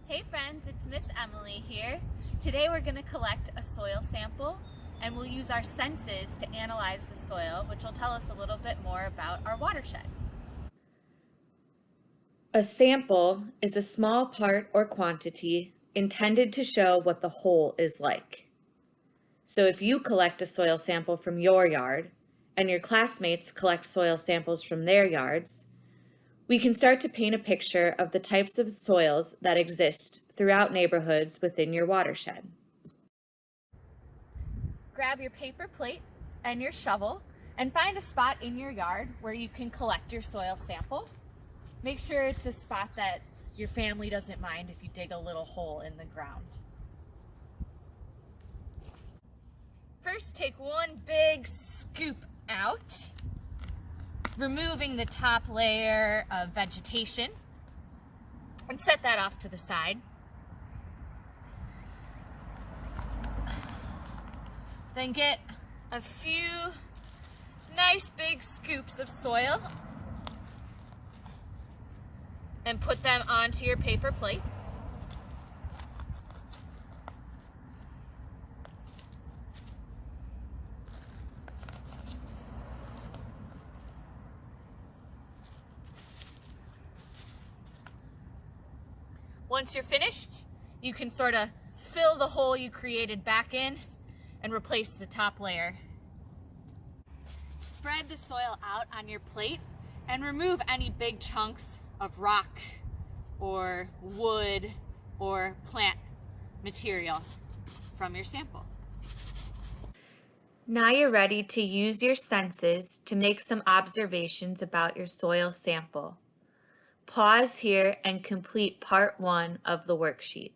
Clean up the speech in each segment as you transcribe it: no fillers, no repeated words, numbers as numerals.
Hey friends, it's Miss Emily here. Today we're going to collect a soil sample and we'll use our senses to analyze the soil, which will tell us a little bit more about our watershed. A sample is a small part or quantity intended to show what the whole is like. So if you collect a soil sample from your yard and your classmates collect soil samples from their yards, we can start to paint a picture of the types of soils that exist throughout neighborhoods within your watershed. Grab your paper plate and your shovel and find a spot in your yard where you can collect your soil sample. Make sure it's a spot that your family doesn't mind if you dig a little hole in the ground. First, take one big scoop out, removing the top layer of vegetation, and set that off to the side. Then get a few nice big scoops of soil and put them onto your paper plate. Once you're finished, you can sort of fill the hole you created back in and replace the top layer. Spread the soil out on your plate and remove any big chunks of rock or wood or plant material from your sample. Now you're ready to use your senses to make some observations about your soil sample. Pause here and complete part 1 of the worksheet.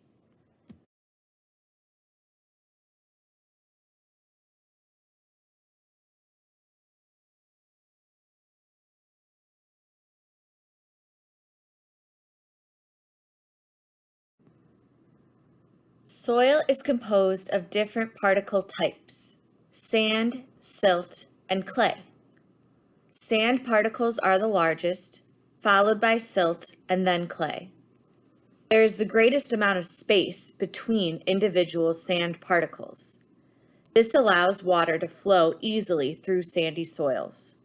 Soil is composed of different particle types: sand, silt, and clay. Sand particles are the largest, followed by silt and then clay. There is the greatest amount of space between individual sand particles. This allows water to flow easily through sandy soils.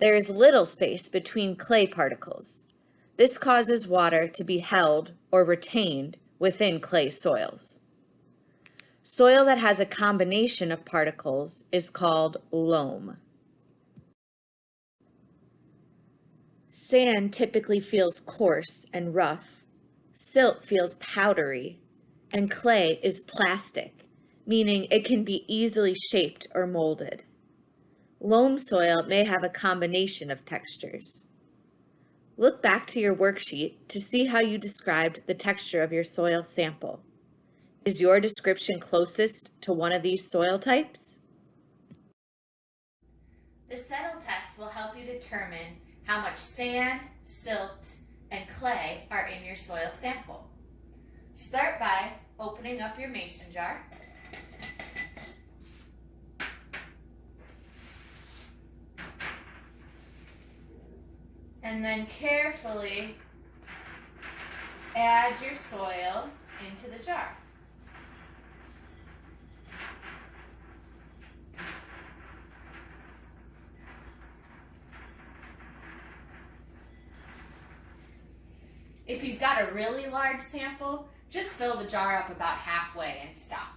There is little space between clay particles. This causes water to be held or retained within clay soils. Soil that has a combination of particles is called loam. Sand typically feels coarse and rough. Silt feels powdery, and clay is plastic, meaning it can be easily shaped or molded. Loam soil may have a combination of textures. Look back to your worksheet to see how you described the texture of your soil sample. Is your description closest to one of these soil types? The settle test will help you determine how much sand, silt, and clay are in your soil sample. Start by opening up your mason jar. And then carefully add your soil into the jar. If you've got a really large sample, just fill the jar up about halfway and stop.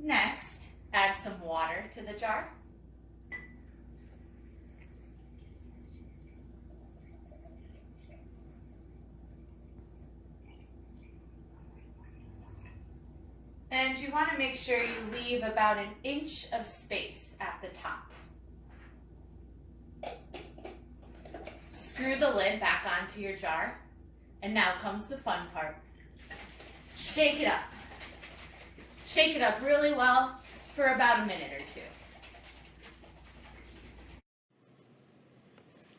Next, add some water to the jar. And you want to make sure you leave about an inch of space at the top. Screw the lid back onto your jar, and now comes the fun part. Shake it up. Shake it up really well for about a minute or two.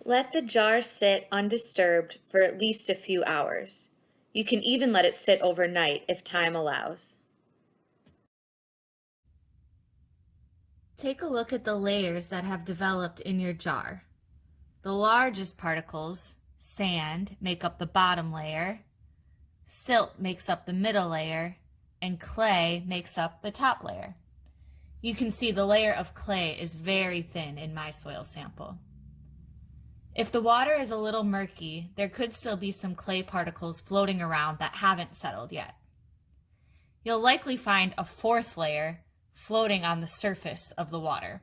Let the jar sit undisturbed for at least a few hours. You can even let it sit overnight if time allows. Take a look at the layers that have developed in your jar. The largest particles, sand, make up the bottom layer, silt makes up the middle layer, and clay makes up the top layer. You can see the layer of clay is very thin in my soil sample. If the water is a little murky, there could still be some clay particles floating around that haven't settled yet. You'll likely find a fourth layer floating on the surface of the water.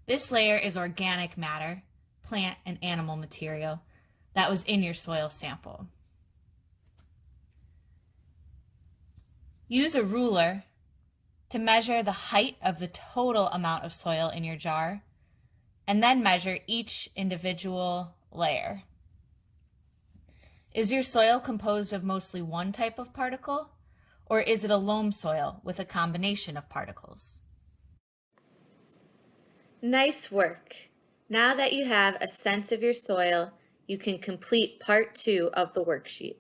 This layer is organic matter, plant and animal material, that was in your soil sample. Use a ruler to measure the height of the total amount of soil in your jar, and then measure each individual layer. Is your soil composed of mostly one type of particle, or is it a loam soil with a combination of particles? Nice work! Now that you have a sense of your soil, you can complete part 2 of the worksheet.